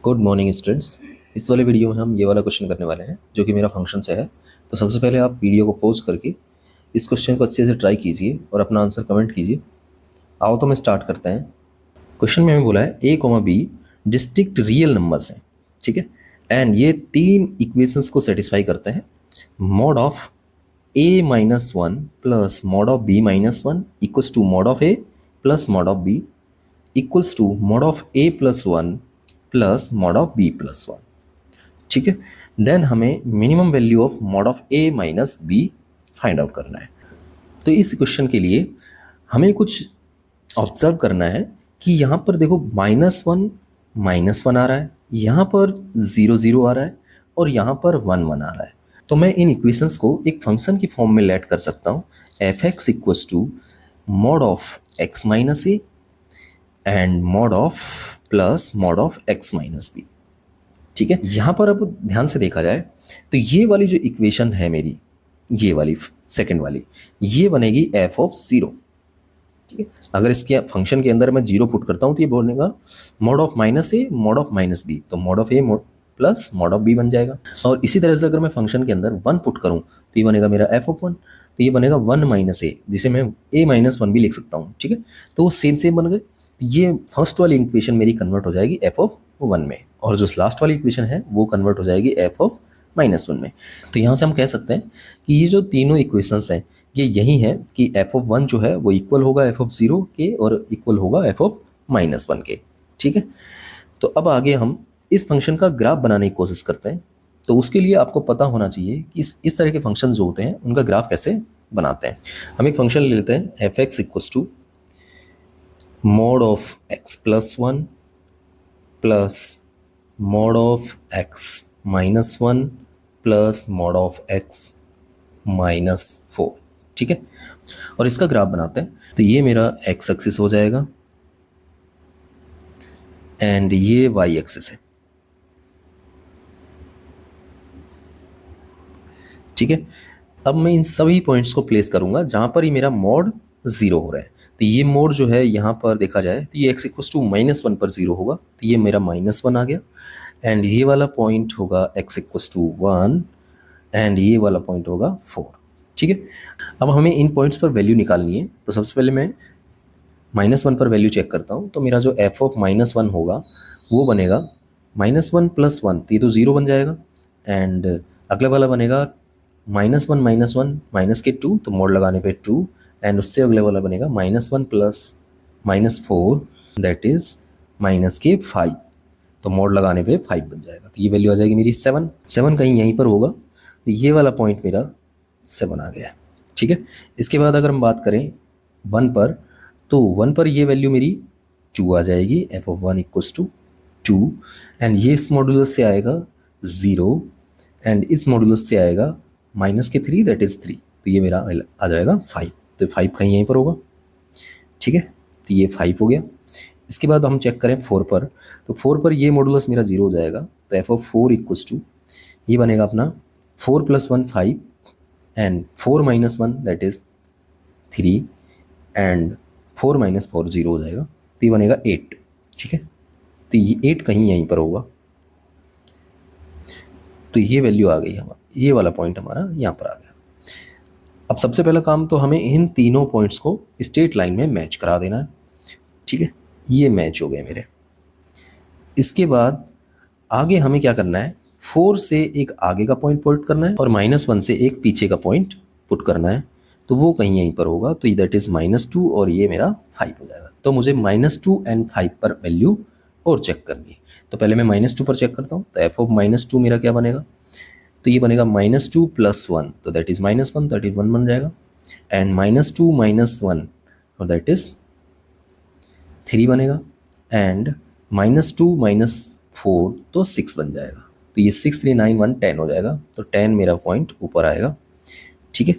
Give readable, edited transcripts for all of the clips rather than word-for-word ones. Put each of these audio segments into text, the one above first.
Good morning students. इस वाले video में हम ये वाला क्वेश्चन करने वाले हैं जो कि मेरा फंक्शन से है। तो सबसे पहले आप वीडियो को पॉज करके इस क्वेश्चन को अच्छे से ट्राई कीजिए और अपना आंसर कमेंट कीजिए। आओ तो मैं स्टार्ट करते हैं। क्वेश्चन में हमें बोला है A comma B distinct real numbers हैं, ठीक है। एंड ये तीन इक्वेशंस को सेटिस्फाई करते हैं। Mod of A minus one plus mod of B minus one equals to mod of A plus mod of B equals to mod of A plus one plus mod of B plus one, ठीक है। Then हमें minimum value of mod of A minus B find out करना है। तो इस question के लिए हमें कुछ ऑब्जर्व करना है कि यहाँ पर देखो माइनस वन आ रहा है, यहाँ पर ज़ीरो ज़ीरो आ रहा है और यहाँ पर वन वन आ रहा है। तो मैं इन इक्वेशंस को एक फंक्शन की फॉर्म में लेट कर सकता हूँ। F X equals to mod of X minus A and mod of plus mod of X minus B, ठीक है। यहाँ पर अब ध्यान से देखा जाए तो ये वाली जो इक्वेशन है मेरी, ये वाली सेकंड वाली, ये बनेगी एफ ऑफ ज़ीरो, ठीक है। अगर इसके फंक्शन के अंदर मैं जीरो पुट करता हूँ तो ये बोलेगा mod of minus A mod of minus B, तो mod of A plus mod of B बन जाएगा। और इसी तरह से अगर मैं फंक्शन के अंदर वन पुट करूँ तो ये बनेगा मेरा एफ ऑफ वन, तो ये बनेगा वन माइनस ए, जिसे मैं ए माइनस वन भी लिख सकता हूँ, ठीक है। तो वो सेम सेम बन गए। ये फर्स्ट वाली इक्वेशन मेरी कन्वर्ट हो जाएगी एफ ऑफ वन में, और जो लास्ट वाली इक्वेशन है वो कन्वर्ट हो जाएगी एफ ऑफ माइनस वन में। तो यहाँ से हम कह सकते हैं कि ये जो तीनों इक्वेशंस हैं ये यही है कि एफ ऑफ वन जो है वो इक्वल होगा एफ ऑफ ज़ीरो के और इक्वल होगा एफ ऑफ माइनस वन के, ठीक है। तो अब आगे हम इस फंक्शन का ग्राफ बनाने की कोशिश करते हैं। तो उसके लिए आपको पता होना चाहिए कि इस तरह के फंक्शन जो होते हैं उनका ग्राफ कैसे बनाते हैं। हम एक फंक्शन ले लेते हैं F X equals to mod of X plus one plus mod of X minus one plus mod of X minus four, ठीक है। और इसका ग्राफ बनाते हैं। तो ये मेरा एक्स एक्सिस हो जाएगा एंड ये वाई एक्सिस है, ठीक है। अब मैं इन सभी पॉइंट्स को प्लेस करूंगा जहां पर ही मेरा मॉड ज़ीरो हो रहा है। तो ये मोड जो है यहाँ पर देखा जाए तो ये X equals to minus one पर ज़ीरो होगा, तो ये मेरा माइनस वन आ गया। एंड ये वाला पॉइंट होगा X equals to one and ये वाला पॉइंट होगा फोर, ठीक है। अब हमें इन पॉइंट्स पर वैल्यू निकालनी है। तो सबसे पहले मैं माइनस वन पर वैल्यू चेक करता हूँ। तो मेरा जो एफ ऑफ माइनस वन होगा वो बनेगा माइनस वन प्लस वन, तो ये तो ज़ीरो बन जाएगा। एंड अगला वाला बनेगा माइनस वन माइनस के टू, तो मोड लगाने पे टू। एंड उससे अगले वाला बनेगा minus one plus minus four, that is minus के फाइव, तो मोड लगाने पे फाइव बन जाएगा। तो ये वैल्यू आ जाएगी मेरी सेवन। सेवन कहीं यहीं पर होगा, तो ये वाला पॉइंट मेरा सेवन आ गया, ठीक है। इसके बाद अगर हम बात करें वन पर, तो वन पर ये वैल्यू मेरी टू आ जाएगी, F of one equals to two. And ये इस मॉडुलस से आएगा ज़ीरो एंड इस मॉडुलस से आएगा माइनस के थ्री, दैट इज़ थ्री, तो ये मेरा आ जाएगा फाइव। तो फाइव कहीं यहीं पर होगा, ठीक है। तो ये फाइव हो गया। इसके बाद हम चेक करें फोर पर, तो फोर पर ये मॉडुलस मेरा जीरो हो जाएगा। तो F of four equals to ये बनेगा अपना four plus one five and four minus one that is three and four minus four zero हो जाएगा, तो ये बनेगा एट, ठीक है। तो ये एट कहीं यहीं पर होगा, तो ये वैल्यू आ गई हमारा, ये वाला पॉइंट हमारा यहाँ पर आ गया। अब सबसे पहला काम तो हमें इन तीनों पॉइंट्स को स्ट्रेट लाइन में मैच करा देना है, ठीक है। ये मैच हो गए मेरे। इसके बाद आगे हमें क्या करना है, फोर से एक आगे का पॉइंट पुट करना है और माइनस वन से एक पीछे का पॉइंट पुट करना है, तो वो कहीं यहीं पर होगा। तो दैट इज़ माइनस टू और ये मेरा फाइव हो जाएगा। तो मुझे माइनस टू एंड फाइव पर वैल्यू और चेक करनी है। तो पहले मैं माइनस टू पर चेक करता हूँ। तो एफ ऑफ माइनस टू मेरा क्या बनेगा, तो ये बनेगा माइनस टू प्लस वन, तो that is minus one, that is one बन जाएगा। And minus two minus one और दैट इज़ थ्री बनेगा। And minus two minus four तो सिक्स बन जाएगा। तो ये six three nine one ten हो जाएगा। तो टेन मेरा पॉइंट ऊपर आएगा, ठीक है।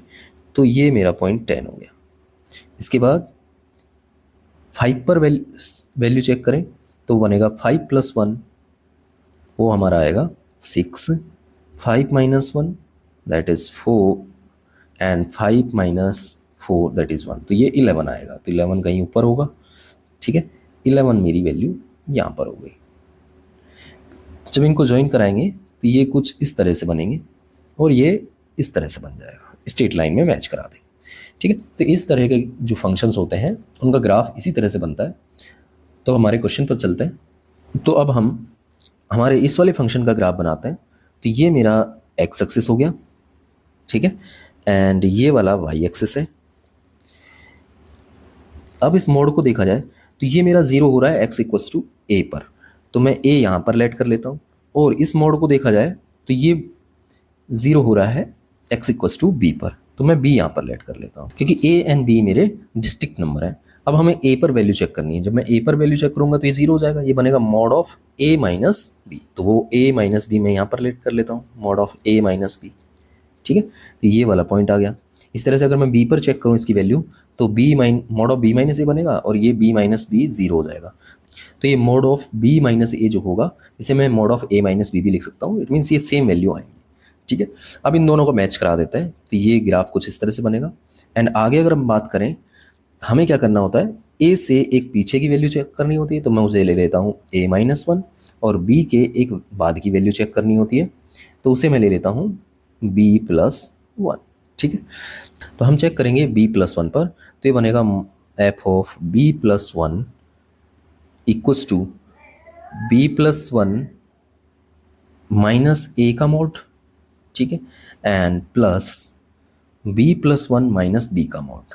तो ये मेरा पॉइंट टेन हो गया। इसके बाद फाइव पर वैल्यू चेक करें तो बनेगा फाइव प्लस वन, वो हमारा आएगा six, five minus one that is four and five minus four that is one, तो ये 11 आएगा। तो 11 कहीं ऊपर होगा, ठीक है। 11 मेरी वैल्यू यहाँ पर हो गई। जब इनको ज्वाइन कराएंगे तो ये कुछ इस तरह से बनेंगे और ये इस तरह से बन जाएगा, स्ट्रेट लाइन में मैच करा देंगे। ठीक है, तो इस तरह के जो फंक्शंस होते हैं उनका ग्राफ इसी तरह से बनता है। तो हमारे क्वेश्चन पर चलते हैं। तो अब हम हमारे इस वाले फंक्शन का ग्राफ बनाते हैं। तो ये मेरा एक्स एक्सिस हो गया, ठीक है, एंड ये वाला वाई एक्सिस है। अब इस मोड को देखा जाए तो ये मेरा जीरो हो रहा है एक्स इक्वल्स टू ए पर, तो मैं ए यहाँ पर लेट कर लेता हूँ। और इस मोड को देखा जाए तो ये ज़ीरो हो रहा है एक्स इक्वल्स टू बी पर, तो मैं बी यहाँ पर लेट कर लेता हूँ, क्योंकि ए एंड बी मेरे डिस्टिंक्ट नंबर है। अब हमें ए पर वैल्यू चेक करनी है। जब मैं ए पर वैल्यू चेक करूँगा तो ये जीरो हो जाएगा, ये बनेगा mod of A minus B, तो वो ए माइनस बी मैं यहाँ पर लेट कर लेता हूँ, mod of A minus B. ठीक है, तो ये वाला पॉइंट आ गया। इस तरह से अगर मैं बी पर चेक करूँ इसकी वैल्यू तो मॉड ऑफ बी माइनस ए बनेगा और ये बी माइनस बी जीरो हो जाएगा। तो ये mod of B minus A जो होगा इसे मैं mod of A minus B भी लिख सकता हूँ। इट मीन्स ये सेम वैल्यू आएंगी। ठीक है, अब इन दोनों को मैच करा देते हैं तो ये ग्राफ कुछ इस तरह से बनेगा। एंड आगे अगर हम बात करें, हमें क्या करना होता है, ए से एक पीछे की वैल्यू चेक करनी होती है, तो मैं उसे ले लेता हूँ ए माइनस वन, और बी के एक बाद की वैल्यू चेक करनी होती है तो उसे मैं ले लेता हूँ बी प्लस वन। ठीक है, तो हम चेक करेंगे बी प्लस वन पर, तो ये बनेगा F of B plus one equals to B plus one minus A का मोड, ठीक है, and plus B plus one minus B का मोड,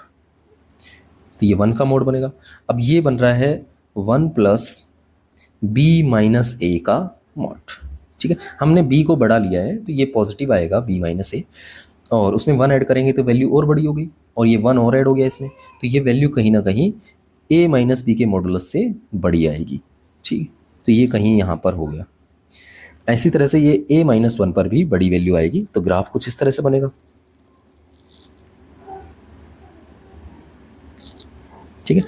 तो ये वन का मोड बनेगा। अब ये बन रहा है one plus B minus A का मोड। ठीक है, हमने बी को बढ़ा लिया है तो ये पॉजिटिव आएगा बी माइनस ए, और उसमें वन ऐड करेंगे तो वैल्यू और बड़ी हो गई, और ये वन और ऐड हो गया इसमें, तो ये वैल्यू कहीं ना कहीं ए माइनस बी के मॉडुलस से बड़ी आएगी। ठीक, तो ये कहीं यहाँ पर हो गया। ऐसी तरह से ये ए माइनस वन पर भी बड़ी वैल्यू आएगी, तो ग्राफ कुछ इस तरह से बनेगा। ठीक है,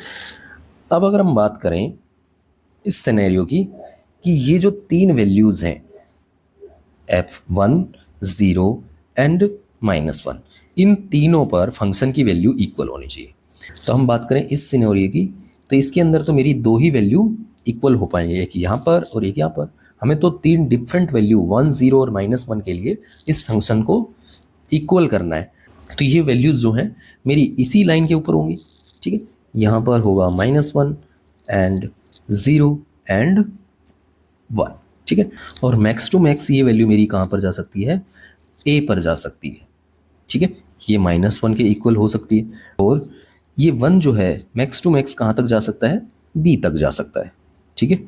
अब अगर हम बात करें इस सिनेरियो की कि ये जो तीन वैल्यूज़ हैं f1, 0 एंड -1, इन तीनों पर फंक्शन की वैल्यू इक्वल होनी चाहिए। तो हम बात करें इस सिनेरियो की, तो इसके अंदर तो मेरी दो ही वैल्यू इक्वल हो पाएंगे, एक यहाँ पर और एक यहाँ पर। हमें तो तीन डिफरेंट वैल्यू 1, 0 और -1 के लिए इस फंक्शन को इक्वल करना है। तो ये वैल्यूज़ जो हैं मेरी इसी लाइन के ऊपर होंगी। ठीक है, यहाँ पर होगा -1 एंड 0 एंड 1। ठीक है, और मैक्स टू मैक्स ये वैल्यू मेरी कहाँ पर जा सकती है, ए पर जा सकती है। ठीक है, ये -1 के इक्वल हो सकती है, और ये 1 जो है मैक्स टू मैक्स कहाँ तक जा सकता है, बी तक जा सकता है। ठीक है,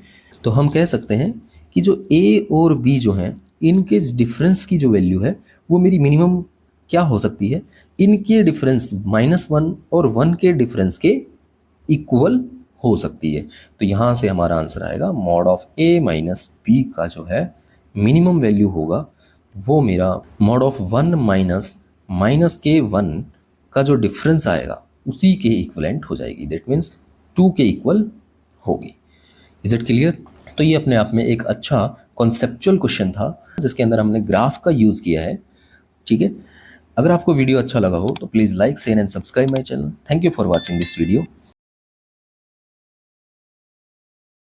तो हम कह सकते हैं कि जो ए और बी जो हैं इनके डिफरेंस की जो वैल्यू है वो मेरी मिनिमम क्या हो सकती है, इनके डिफरेंस -1 और 1 के डिफरेंस के इक्वल हो सकती है। तो यहाँ से हमारा आंसर आएगा mod of A minus B का जो है मिनिमम वैल्यू होगा वो मेरा मॉड ऑफ 1 माइनस के 1 का जो डिफरेंस आएगा उसी के इक्वलेंट हो जाएगी। दैट मीन्स 2 के इक्वल होगी। Is it clear? तो ये अपने आप में एक अच्छा कॉन्सेप्चुअल क्वेश्चन था जिसके अंदर हमने ग्राफ का यूज़ किया है। ठीक है, अगर आपको वीडियो अच्छा लगा हो तो please like, share and subscribe my channel. Thank you for watching this video.